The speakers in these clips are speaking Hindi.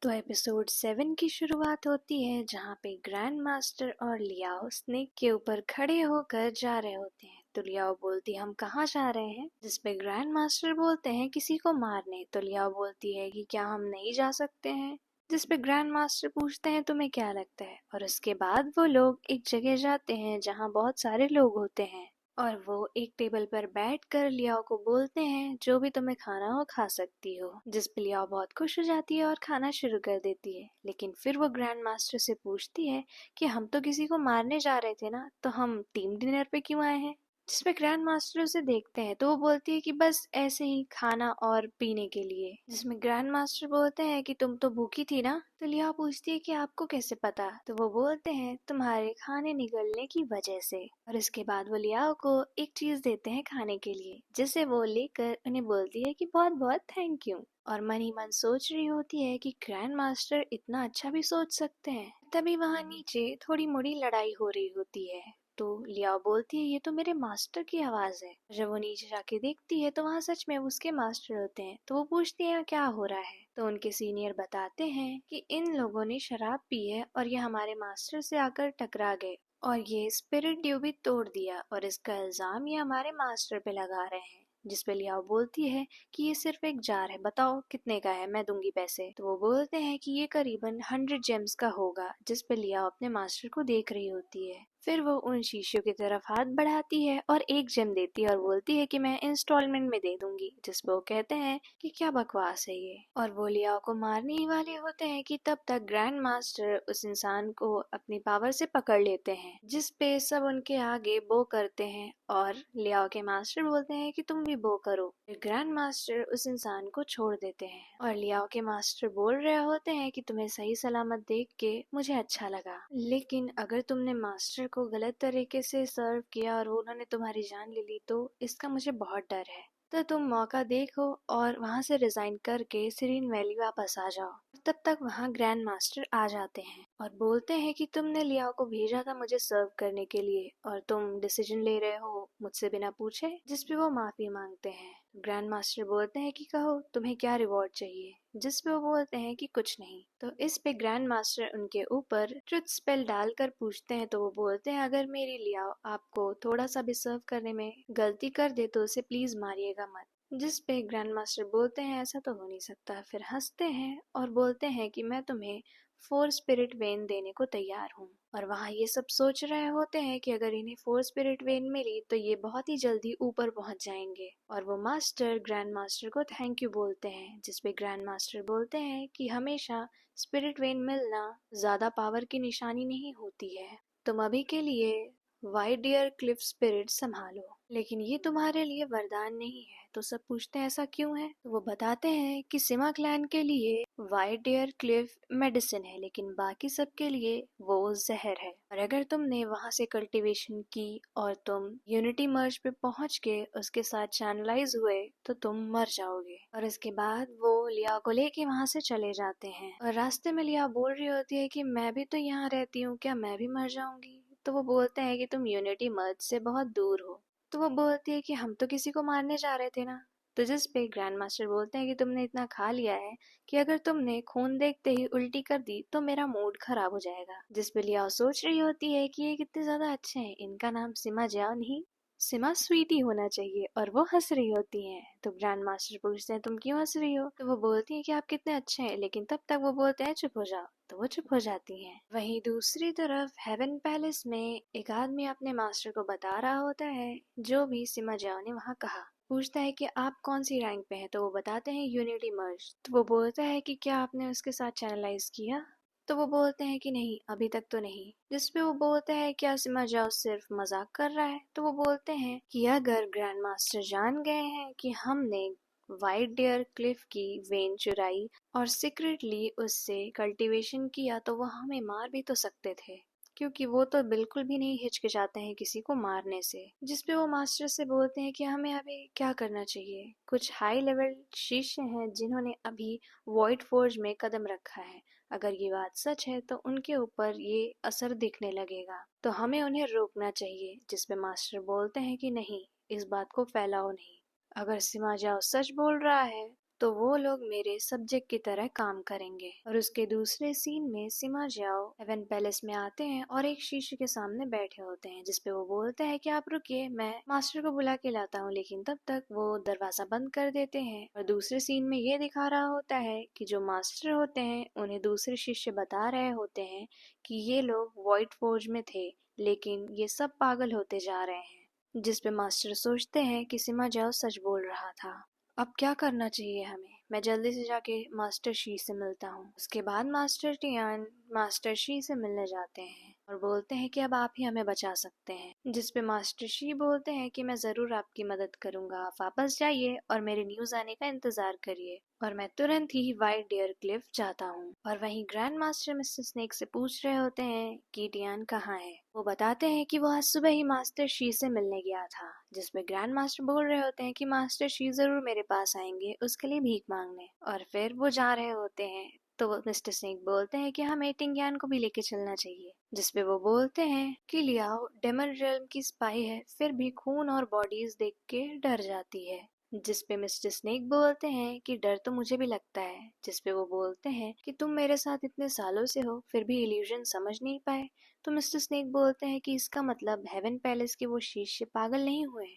तो एपिसोड 7 की शुरुआत होती है जहाँ पे ग्रैंड मास्टर और लियाओ स्नेक के ऊपर खड़े होकर जा रहे होते हैं। तो लियाओ बोलती है हम कहाँ जा रहे हैं, जिसपे ग्रैंड मास्टर बोलते हैं किसी को मारने। तो लियाओ बोलती है कि क्या हम नहीं जा सकते हैं, जिसपे ग्रैंड मास्टर पूछते हैं तुम्हें क्या लगता है। और उसके बाद वो लोग एक जगह जाते हैं जहाँ बहुत सारे लोग होते हैं और वो एक टेबल पर बैठकर लियाओ को बोलते हैं जो भी तुम्हें खाना हो खा सकती हो, जिस पे लियाओ बहुत खुश हो जाती है और खाना शुरू कर देती है। लेकिन फिर वो ग्रैंड मास्टर से पूछती है कि हम तो किसी को मारने जा रहे थे ना, तो हम टीम डिनर पे क्यों आए हैं। जिसपे ग्रैंड मास्टर उसे देखते हैं तो वो बोलती है कि बस ऐसे ही खाना और पीने के लिए। जिसमें ग्रैंड मास्टर बोलते हैं कि तुम तो भूखी थी ना। तो लिया पूछती है कि आपको कैसे पता। तो वो बोलते हैं तुम्हारे खाने निकलने की वजह से। और इसके बाद वो लियाओ को एक चीज देते हैं खाने के लिए, जिसे वो लेकर उन्हें बोलती है कि बहुत बहुत थैंक यू। और मन ही मन सोच रही होती है कि ग्रैंड मास्टर इतना अच्छा भी सोच सकते हैं। तभी वहाँ नीचे थोड़ी मोड़ी लड़ाई हो रही होती है। तो लियाओ बोलती है ये तो मेरे मास्टर की आवाज है। जब वो नीचे जाके देखती है तो वहाँ सच में उसके मास्टर होते हैं। तो वो पूछती है क्या हो रहा है। तो उनके सीनियर बताते हैं कि इन लोगों ने शराब पी है और ये हमारे मास्टर से आकर टकरा गए और ये स्पिरिट ड्यू भी तोड़ दिया और इसका इल्जाम ये हमारे मास्टर पे लगा रहे हैं। जिस पे लियाओ बोलती है कि ये सिर्फ एक जार है, बताओ कितने का है, मैं दूंगी पैसे। तो वो बोलते हैं कि ये करीबन 100 जेम्स का होगा। जिस पे लियाओ अपने मास्टर को देख रही होती है। फिर वो उन शीशियों की तरफ हाथ बढ़ाती है और एक जेम देती है और बोलती है कि मैं इंस्टॉलमेंट में दे दूंगी। जिस पे वो कहते हैं कि क्या बकवास है ये, और वो लियाओ को मारने ही वाले होते हैं कि तब तक ग्रैंड मास्टर उस इंसान को अपनी पावर से पकड़ लेते हैं। जिस पे सब उनके आगे बो करते हैं और लियाओ के मास्टर बोलते हैं कि तुम भी बो करो। ग्रैंड मास्टर उस इंसान को छोड़ देते हैं और लियाओ के मास्टर बोल रहे होते हैं कि तुम्हें सही सलामत देख के मुझे अच्छा लगा, लेकिन अगर तुमने मास्टर को गलत तरीके से सर्व किया और उन्होंने तुम्हारी जान ले ली तो इसका मुझे बहुत डर है। तो तुम मौका देखो और वहाँ से रिजाइन करके सिरीन वैली वापस आ जाओ। तब तक वहाँ ग्रैंड मास्टर आ जाते हैं और बोलते हैं कि तुमने लियाओ को भेजा था मुझे सर्व करने के लिए और तुम डिसीजन ले रहे हो मुझसे बिना पूछे। जिस पे वो माफी मांगते हैं। ग्रैंड मास्टर बोलते हैं कि कहो तुम्हें क्या रिवॉर्ड चाहिए। जिस पे वो बोलते हैं कि कुछ नहीं। तो इस पे ग्रैंड मास्टर उनके ऊपर ट्रुथ स्पेल डालकर पूछते हैं। तो वो बोलते हैं अगर मेरी लियाओ आपको थोड़ा सा भी सर्व करने में गलती कर दे तो उसे प्लीज मारिएगा मत। जिस पे ग्रैंड मास्टर बोलते हैं ऐसा तो हो नहीं सकता। फिर हंसते हैं और बोलते हैं कि मैं तुम्हें 4 स्पिरिट वेन देने को तैयार हूँ। और वहाँ ये सब सोच रहे होते हैं कि अगर इन्हें 4 स्पिरिट वेन मिली तो ये बहुत ही जल्दी ऊपर पहुंच जाएंगे। और वो मास्टर ग्रैंड मास्टर को थैंक यू बोलते हैं। जिसपे ग्रैंड मास्टर बोलते हैं कि हमेशा स्पिरिट वेन मिलना ज्यादा पावर की निशानी नहीं होती है। तुम अभी के लिए वाइट डियर क्लिफ स्पिरिट संभालो, लेकिन ये तुम्हारे लिए वरदान नहीं है। तो सब पूछते हैं ऐसा क्यों है। तो वो बताते हैं कि सिमा क्लैन के लिए वाइट डियर क्लिफ मेडिसिन है, लेकिन बाकी सब के लिए वो जहर है। और अगर तुमने वहाँ से कल्टीवेशन की और तुम यूनिटी मर्ज पे पहुँच के उसके साथ चैनलाइज हुए तो तुम मर जाओगे। और इसके बाद वो लिया को लेके वहाँ से चले जाते हैं और रास्ते में लिया बोल रही होती है कि मैं भी तो यहाँ रहती हूँ, क्या मैं भी मर जाऊंगी। तो वो बोलते हैं कि तुम यूनिटी मर्ज से बहुत दूर हो। तो वो बोलती है कि हम तो किसी को मारने जा रहे थे ना। तो जिस पे ग्रैंड मास्टर बोलते हैं कि तुमने इतना खा लिया है कि अगर तुमने खून देखते ही उल्टी कर दी तो मेरा मूड खराब हो जाएगा। जिस पे लियाओ सोच रही होती है कि ये कितने ज्यादा अच्छे हैं, इनका नाम सिमा जाओ नहीं सिमा स्वीटी होना चाहिए। और वो हंस रही होती हैं। तो ग्रैंड मास्टर पूछते हैं तुम क्यों हंस रही हो। तो वो बोलती है कि आप कितने अच्छे हैं, लेकिन तब तक वो बोलते हैं चुप हो जाओ। तो वो चुप हो जाती हैं। वहीं दूसरी तरफ हेवन पैलेस में एक आदमी अपने मास्टर को बता रहा होता है जो भी सिमा जाओ ने वहाँ कहा। पूछता है कि आप कौन सी रैंक पे हैं। तो वो बताते हैं यूनिटी मर्ज। तो वो बोलता है कि क्या आपने उसके साथ चैनलाइज किया। तो वो बोलते हैं कि नहीं अभी तक तो नहीं। जिसपे वो बोलते हैं क्या सिमा जाओ सिर्फ मजाक कर रहा है। तो वो बोलते हैं कि अगर ग्रैंड मास्टर जान गए हैं कि हमने वाइट डियर क्लिफ की वेन चुराई और सीक्रेटली उससे कल्टीवेशन किया तो वो हमें मार भी तो सकते थे, क्योंकि वो तो बिल्कुल भी नहीं हिचकिचाते हैं किसी को मारने से। जिसपे वो मास्टर से बोलते हैं कि हमें अभी क्या करना चाहिए। कुछ हाई लेवल शिष्य हैं जिन्होंने अभी वॉइड फोर्ज में कदम रखा है। अगर ये बात सच है तो उनके ऊपर ये असर दिखने लगेगा, तो हमें उन्हें रोकना चाहिए। जिसपे मास्टर बोलते हैं कि नहीं, इस बात को फैलाओ नहीं। अगर सिमा जाओ सच बोल रहा है तो वो लोग मेरे सब्जेक्ट की तरह काम करेंगे। और उसके दूसरे सीन में सिमा जाओ हेवन पैलेस में आते हैं और एक शीशे के सामने बैठे होते हैं, जिसपे वो बोलते हैं कि आप रुकिए, मैं मास्टर को बुला के लाता हूँ। लेकिन तब तक वो दरवाजा बंद कर देते हैं। और दूसरे सीन में ये दिखा रहा होता है कि जो मास्टर होते हैं उन्हें दूसरे शिष्य बता रहे होते हैं कि ये लोग व्हाइट फोर्ज में थे, लेकिन ये सब पागल होते जा रहे हैं। जिस पे मास्टर सोचते हैं कि सिमा जाओ सच बोल रहा था। अब क्या करना चाहिए हमें? मैं जल्दी से जाके मास्टर शी से मिलता हूँ। उसके बाद मास्टर टियान मास्टर शी से मिलने जाते हैं और बोलते हैं कि अब आप ही हमें बचा सकते हैं। जिस पे मास्टर शी बोलते हैं कि मैं जरूर आपकी मदद करूंगा, आप वापस जाइए और मेरे न्यूज आने का इंतजार करिए। और मैं तुरंत ही व्हाइट डियर क्लिफ जाता हूँ। और वहीं ग्रैंड मास्टर मिस्टर स्नेक से पूछ रहे होते हैं कि टियान कहाँ है। वो बताते हैं कि वो आज सुबह ही मास्टर शी से मिलने गया था। जिसमें ग्रैंड मास्टर बोल रहे होते हैं कि मास्टर शी जरूर मेरे पास आएंगे उसके लिए भीख मांगने। और फिर वो जा रहे होते हैं तो वो मिस्टर स्नेक बोलते हैं कि हमें टिंग्यान को भी लेके चलना चाहिए। जिसपे वो बोलते हैं कि लियाओ डेमन रियल्म की स्पाई है, फिर भी खून और बॉडीज देख के डर जाती है। जिसपे मिस्टर स्नेक बोलते हैं कि डर तो मुझे भी लगता है। जिसपे वो बोलते हैं कि तुम मेरे साथ इतने सालों से हो फिर भी इल्यूजन समझ नहीं पाए। तो मिस्टर स्नेक बोलते हैं कि इसका मतलब हेवन पैलेस के वो शिष्य पागल नहीं हुए,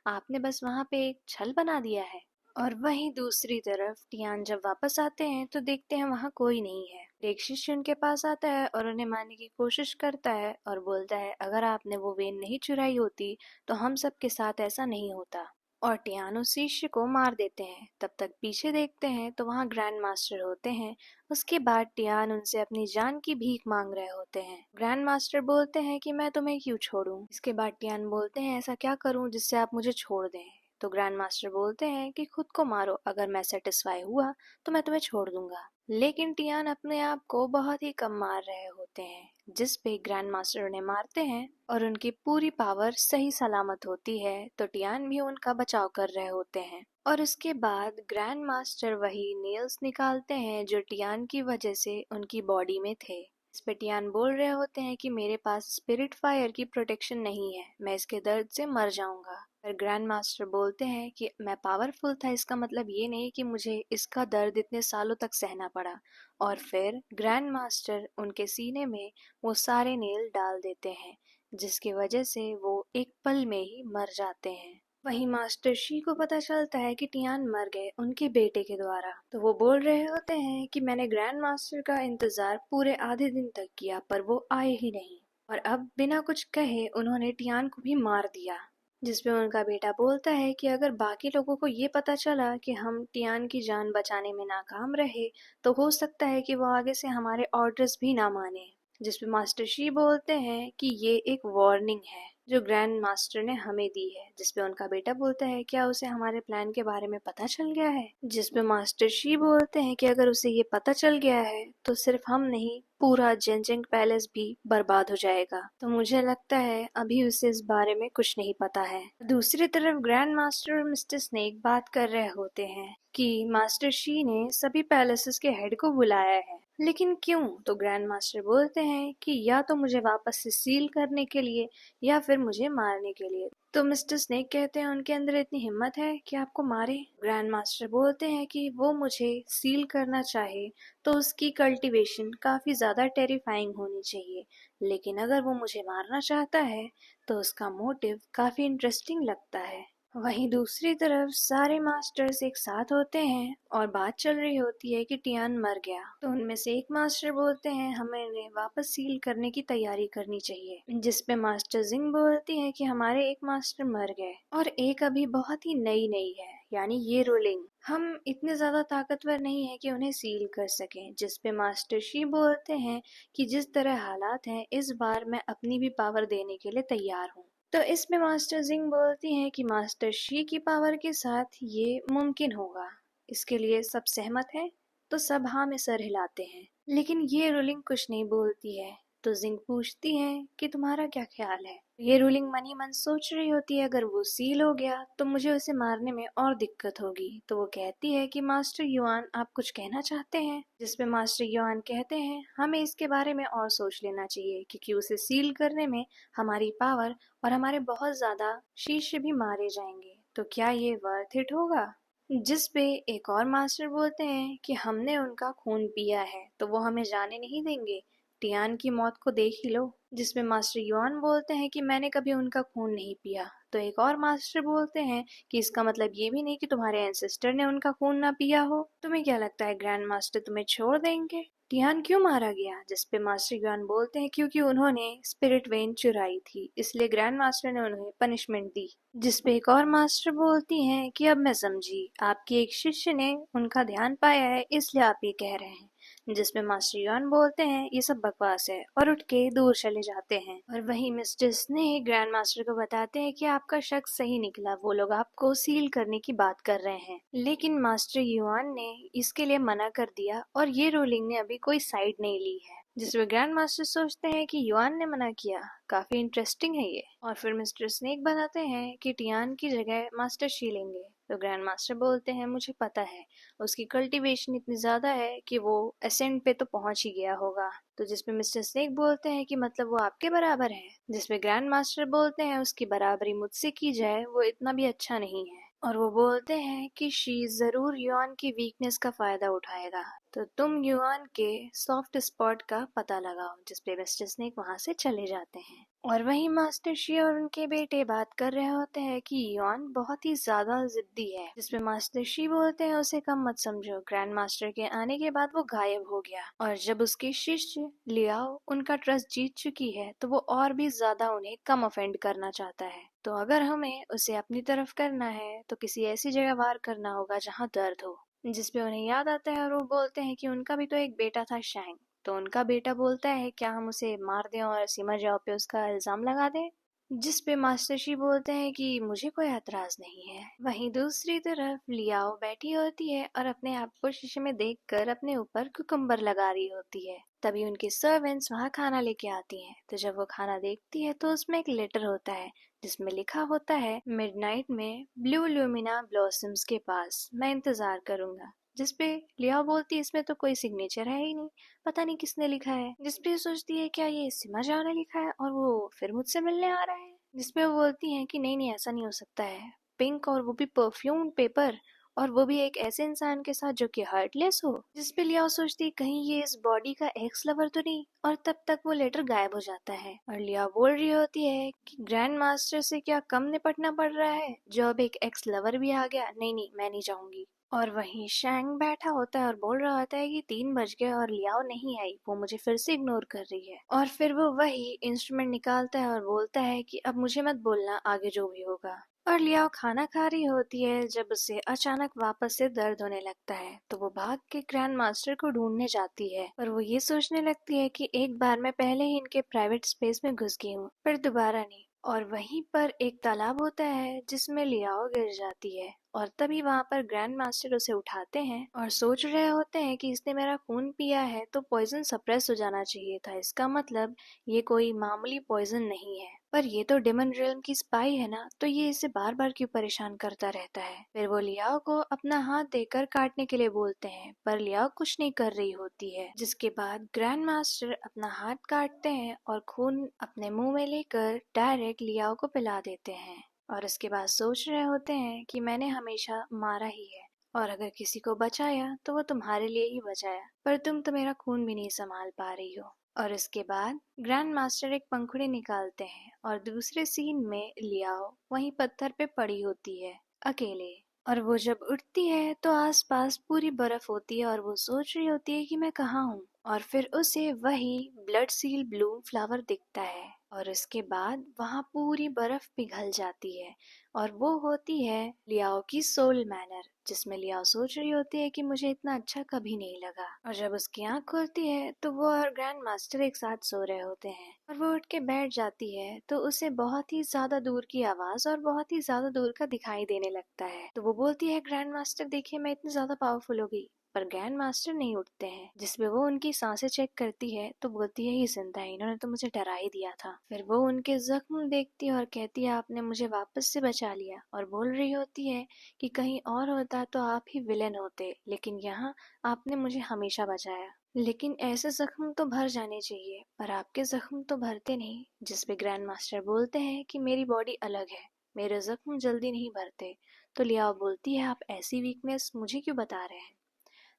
आपने बस वहाँ पे एक छल बना दिया है। और वहीं दूसरी तरफ टियान जब वापस आते हैं तो देखते हैं वहाँ कोई नहीं है। एक शिष्य उनके पास आता है और उन्हें मारने की कोशिश करता है और बोलता है अगर आपने वो वेन नहीं चुराई होती तो हम सब के साथ ऐसा नहीं होता। और टियान उस शिष्य को मार देते हैं। तब तक पीछे देखते हैं तो वहाँ ग्रैंड मास्टर होते हैं। उसके बाद टियान उनसे अपनी जान की भीख मांग रहे होते हैं। ग्रैंड मास्टर बोलते हैं कि मैं तुम्हें क्यों छोड़ूं। इसके बाद टियान बोलते हैं ऐसा क्या करूं जिससे आप मुझे छोड़ दें। तो ग्रैंड मास्टर बोलते हैं कि खुद को मारो, अगर मैं सेटिस्फाई हुआ तो मैं तुम्हें छोड़ दूंगा। लेकिन टियान अपने आप को बहुत ही कम मार रहे होते हैं। जिस पे ग्रैंड मास्टर उन्हें मारते हैं और उनकी पूरी पावर सही सलामत होती है तो टियान भी उनका बचाव कर रहे होते हैं। और उसके बाद ग्रैंड मास्टर वही नेल्स निकालते हैं जो टियान की वजह से उनकी बॉडी में थे। इस पे टियान बोल रहे होते हैं कि मेरे पास स्पिरिट फायर की प्रोटेक्शन नहीं है, मैं इसके दर्द से मर जाऊंगा। पर ग्रैंड मास्टर बोलते हैं कि मैं पावरफुल था, इसका मतलब ये नहीं कि मुझे इसका दर्द इतने सालों तक सहना पड़ा। और फिर ग्रैंड मास्टर उनके सीने में वो सारे नेल डाल देते हैं, जिसकी वजह से वो एक पल में ही मर जाते हैं। वहीं मास्टर शी को पता चलता है कि टियान मर गए उनके बेटे के द्वारा। तो वो बोल रहे होते हैं कि मैंने ग्रैंड मास्टर का इंतजार पूरे आधे दिन तक किया पर वो आए ही नहीं। और अब बिना कुछ कहे उन्होंने टियान को भी मार दिया। जिसमें उनका बेटा बोलता है कि अगर बाकी लोगों को ये पता चला कि हम टियान की जान बचाने में नाकाम रहे तो हो सकता है कि वो आगे से हमारे ऑर्डर्स भी ना माने। जिसपे मास्टर शी बोलते हैं कि ये एक वार्निंग है जो ग्रैंड मास्टर ने हमें दी है। जिसपे उनका बेटा बोलता है क्या उसे हमारे प्लान के बारे में पता चल गया है। जिसपे मास्टर शी बोलते हैं कि अगर उसे ये पता चल गया है तो सिर्फ हम नहीं पूरा जेंजिंग पैलेस भी बर्बाद हो जाएगा। तो मुझे लगता है अभी उसे इस बारे में कुछ नहीं पता है। दूसरी तरफ ग्रैंड मास्टर और मिस्टर स्नेक बात कर रहे होते हैं कि मास्टर शी ने सभी पैलेसेस के हेड को बुलाया है, लेकिन क्यों? तो ग्रैंड मास्टर बोलते हैं कि या तो मुझे वापस से सील करने के लिए या फिर मुझे मारने के लिए। तो मिस्टर स्नेक कहते हैं उनके अंदर इतनी हिम्मत है कि आपको मारे। ग्रैंड मास्टर बोलते हैं कि वो मुझे सील करना चाहे तो उसकी कल्टीवेशन काफी ज्यादा टेरिफाइंग होनी चाहिए, लेकिन अगर वो मुझे मारना चाहता है तो उसका मोटिव काफी इंटरेस्टिंग लगता है। वहीं दूसरी तरफ सारे मास्टर्स एक साथ होते हैं और बात चल रही होती है कि टियान मर गया। तो उनमें से एक मास्टर बोलते हैं हमें इन्हें वापस सील करने की तैयारी करनी चाहिए। जिसपे मास्टर जिंग बोलती है कि हमारे एक मास्टर मर गए और एक अभी बहुत ही नई नई है, यानी ये रूलिंग हम इतने ज्यादा ताकतवर नहीं है कि उन्हें सील कर सकें। जिसपे मास्टर शी बोलते हैं कि जिस तरह हालात हैं इस बार मैं अपनी भी पावर देने के लिए तैयार हूँ। तो इसमें मास्टर जिंग बोलती हैं कि मास्टर शी की पावर के साथ ये मुमकिन होगा, इसके लिए सब सहमत हैं। तो सब हाँ में सर हिलाते हैं, लेकिन ये रूलिंग कुछ नहीं बोलती है। तो जिंग पूछती है कि तुम्हारा क्या ख्याल है। ये रूलिंग मन ही मन सोच रही होती है अगर वो सील हो गया तो मुझे उसे मारने में और दिक्कत होगी। तो वो कहती है कि मास्टर युआन आप कुछ कहना चाहते हैं। जिसपे मास्टर युआन कहते हैं हमें इसके बारे में और सोच लेना चाहिए क्योंकि उसे सील करने में हमारी पावर और हमारे बहुत ज्यादा शिष्य भी मारे जाएंगे। तो क्या ये वर्थ इट होगा? जिस पे एक और मास्टर बोलते हैं कि हमने उनका खून पिया है तो वो हमें जाने नहीं देंगे, टियान की मौत को देख ही लो। जिसपे मास्टर युआन बोलते हैं कि मैंने कभी उनका खून नहीं पिया। तो एक और मास्टर बोलते हैं कि इसका मतलब ये भी नहीं कि तुम्हारे एंसेस्टर ने उनका खून ना पिया हो। तुम्हें क्या लगता है ग्रैंड मास्टर तुम्हें छोड़ देंगे? टियान क्यों मारा गया? जिसपे मास्टर युआन बोलते हैं क्योंकि उन्होंने स्पिरिट वेन चुराई थी, इसलिए ग्रैंड मास्टर ने उन्हें पनिशमेंट दी। जिसपे एक और मास्टर बोलती हैं कि अब मैं समझी, आपकी एक शिष्य ने उनका ध्यान पाया है इसलिए आप ये कह रहे हैं। जिसमें मास्टर युआन बोलते हैं ये सब बकवास है और उठ के दूर चले जाते हैं। और वहीं मिस्टर स्नेक ग्रैंड मास्टर को बताते हैं कि आपका शक सही निकला, वो लोग आपको सील करने की बात कर रहे हैं। लेकिन मास्टर युआन ने इसके लिए मना कर दिया और ये रूलिंग ने अभी कोई साइड नहीं ली है। जिसमें ग्रैंड मास्टर सोचते हैं कि युआन ने मना किया, काफी इंटरेस्टिंग है ये। और फिर मिस्टर स्नेक बताते हैं कि टियान की जगह मास्टर शी लेंगे। तो ग्रैंड मास्टर बोलते हैं मुझे पता है, उसकी कल्टीवेशन इतनी ज्यादा है कि वो एसेंट पे तो पहुंच ही गया होगा। तो जिसपे मिस्टर स्नेक बोलते हैं कि मतलब वो आपके बराबर है। जिसपे ग्रैंड मास्टर बोलते हैं उसकी बराबरी मुझसे की जाए वो इतना भी अच्छा नहीं है। और वो बोलते हैं कि शी जरूर युआन की वीकनेस का फायदा उठाएगा, तो तुम युआन के सॉफ्ट स्पॉट का पता लगाओ। जिसपे मिस्टर स्नेक वहां से चले जाते हैं। और वहीं मास्टर शी और उनके बेटे बात कर रहे होते हैं कि युआन बहुत ही ज्यादा जिद्दी है। जिसपे मास्टर शी बोलते हैं उसे कम मत समझो, ग्रैंड मास्टर के आने के बाद वो गायब हो गया और जब उसके शिष्य लियाओ उनका ट्रस्ट जीत चुकी है तो वो और भी ज्यादा उन्हें कम ऑफेंड करना चाहता है। तो अगर हमें उसे अपनी तरफ करना है तो किसी ऐसी जगह वार करना होगा जहाँ दर्द हो। जिसपे उन्हें याद आता है और वो बोलते हैं कि उनका भी तो एक बेटा था शैंग। तो उनका बेटा बोलता है क्या हम उसे मार दें और सिमर जाओ पे उसका इल्जाम लगा दें? जिस पे मास्टर शी बोलते हैं कि मुझे कोई एतराज नहीं है। वहीं दूसरी तरफ लियाओ बैठी होती है और अपने आप को शीशे में देखकर अपने ऊपर कुकुम्बर लगा रही होती है। तभी उनके सर्वेंट्स वहाँ खाना लेके आती हैं। तो जब वो खाना देखती है तो उसमें एक लेटर होता है जिसमें लिखा होता है मिडनाइट में ब्लू ल्यूमिना ब्लॉसम्स के पास मैं इंतजार करूंगा। जिसपे लिया बोलती है इसमें तो कोई सिग्नेचर है ही नहीं, पता नहीं किसने लिखा है। जिसपे सोचती है क्या ये सिमा जान ने लिखा है और वो फिर मुझसे मिलने आ रहा है। जिसपे वो बोलती है कि नहीं नहीं ऐसा नहीं हो सकता है, पिंक और वो भी परफ्यूम पेपर, और वो भी एक ऐसे इंसान के साथ जो कि हार्टलेस हो। जिसपे लिया सोचती है कहीं ये इस बॉडी का एक्स लवर तो नहीं। और तब तक वो लेटर गायब हो जाता है और लिया बोल रही होती है कि ग्रैंड मास्टर से क्या कम निपटना पड़ रहा है जो अब एक एक्स लवर भी आ गया, नहीं नहीं मैं नहीं जाऊंगी। और वहीं शैंग बैठा होता है और बोल रहा होता है कि 3 बज गए और लियाओ नहीं आई, वो मुझे फिर से इग्नोर कर रही है। और फिर वो वही इंस्ट्रूमेंट निकालता है और बोलता है कि अब मुझे मत बोलना आगे जो भी होगा। और लियाओ खाना खा रही होती है जब उसे अचानक वापस से दर्द होने लगता है। तो वो भाग के ग्रैंड मास्टर को ढूंढने जाती है और वो ये सोचने लगती है कि एक बार मैं पहले ही इनके प्राइवेट स्पेस में घुस गई हूँ पर दोबारा नहीं। और वहीं पर एक तालाब होता है जिसमें लियाओ गिर जाती है और तभी वहां पर ग्रैंड मास्टर उसे उठाते हैं और सोच रहे होते हैं कि इसने मेरा खून पिया है तो पॉइजन सप्रेस हो जाना चाहिए था, इसका मतलब ये कोई मामूली पॉइजन नहीं है। पर ये तो डेमन रियल्म की स्पाई है ना, तो ये इसे बार बार क्यों परेशान करता रहता है। फिर वो लियाओ को अपना हाथ देकर काटने के लिए बोलते हैं पर लियाओ कुछ नहीं कर रही होती है। जिसके बाद ग्रैंड मास्टर अपना हाथ काटते हैं और खून अपने मुंह में लेकर डायरेक्ट लियाओ को पिला देते हैं। और उसके बाद सोच रहे होते हैं कि मैंने हमेशा मारा ही है और अगर किसी को बचाया तो वो तुम्हारे लिए ही बचाया, पर तुम तो मेरा खून भी नहीं संभाल पा रही हो। और इसके बाद ग्रैंड मास्टर एक पंखुड़ी निकालते हैं और दूसरे सीन में लियाओ वहीं पत्थर पे पड़ी होती है अकेले। और वो जब उठती है तो आसपास पूरी बर्फ होती है और वो सोच रही होती है कि मैं कहाँ हूँ। और फिर उसे वही ब्लड सील ब्लूम फ्लावर दिखता है और इसके बाद वहाँ पूरी बर्फ पिघल जाती है और वो होती है लियाओ की सोल मैनर, जिसमें लियाओ सोच रही होती है कि मुझे इतना अच्छा कभी नहीं लगा। और जब उसकी आंख खुलती है तो वो और ग्रैंड मास्टर एक साथ सो रहे होते हैं और वो उठ के बैठ जाती है तो उसे बहुत ही ज्यादा दूर की आवाज और बहुत ही ज्यादा दूर का दिखाई देने लगता है। तो वो बोलती है ग्रैंड मास्टर देखिए मैं इतनी ज्यादा पावरफुल हो गई, पर ग्रैंड मास्टर नहीं उठते हैं। जिसमें वो उनकी सांसें चेक करती है तो बोलती है ये जिंदा है, इन्होंने तो मुझे डरा ही दिया था। फिर वो उनके जख्म देखती है और कहती है आपने मुझे वापस से बचा लिया। और बोल रही होती है कि कहीं और होता तो आप ही विलेन होते, लेकिन यहाँ आपने मुझे हमेशा बचाया। लेकिन ऐसे जख्म तो भर जाने चाहिए पर आपके जख्म तो भरते नहीं। जिसपे ग्रैंड मास्टर बोलते हैं कि मेरी बॉडी अलग है, मेरे जख्म जल्दी नहीं भरते, तो लियाओ बोलती है, आप ऐसी वीकनेस मुझे क्यों बता रहे हैं?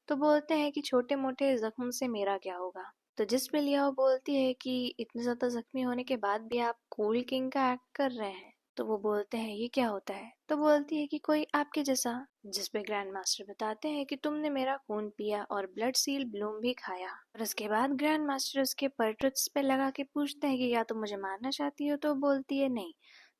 तो बोलते हैं कि छोटे मोटे जख्म से मेरा क्या होगा। तो जिस पे लियाओ बोलती है कि इतने ज्यादा जख्मी होने के बाद भी आप कूल किंग का एक्ट कर रहे हैं। तो वो बोलते हैं ये क्या होता है? तो बोलती है कि कोई आपके जैसा। जिस पे ग्रैंड मास्टर बताते हैं कि तुमने मेरा खून पिया और ब्लड सील ब्लूम भी खाया। और उसके बाद ग्रैंड मास्टर उसके पर्ट्रेट्स पे लगा के पूछते हैं कि क्या तुम मुझे मारना चाहती हो? तो बोलती है नहीं।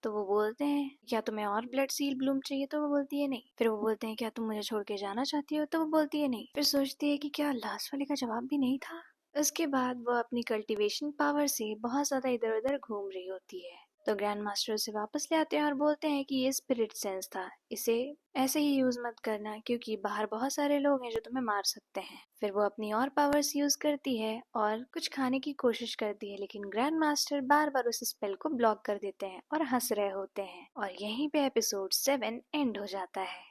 तो वो बोलते हैं क्या तुम्हें और ब्लड सील ब्लूम चाहिए? तो वो बोलती है नहीं। फिर वो बोलते हैं क्या तुम मुझे छोड़ के जाना चाहती हो? तो वो बोलती है नहीं। फिर सोचती है कि क्या लास्ट वाले का जवाब भी नहीं था। उसके बाद वो अपनी कल्टीवेशन पावर से बहुत ज्यादा इधर उधर घूम रही होती है। तो ग्रैंड मास्टर उसे वापस ले आते हैं और बोलते हैं कि ये स्पिरिट सेंस था, इसे ऐसे ही यूज मत करना क्योंकि बाहर बहुत सारे लोग हैं जो तुम्हें मार सकते हैं। फिर वो अपनी और पावर्स यूज करती है और कुछ खाने की कोशिश करती है, लेकिन ग्रैंड मास्टर बार बार उस स्पेल को ब्लॉक कर देते हैं और हंस रहे होते हैं। और यहीं पे एपिसोड 7 एंड हो जाता है।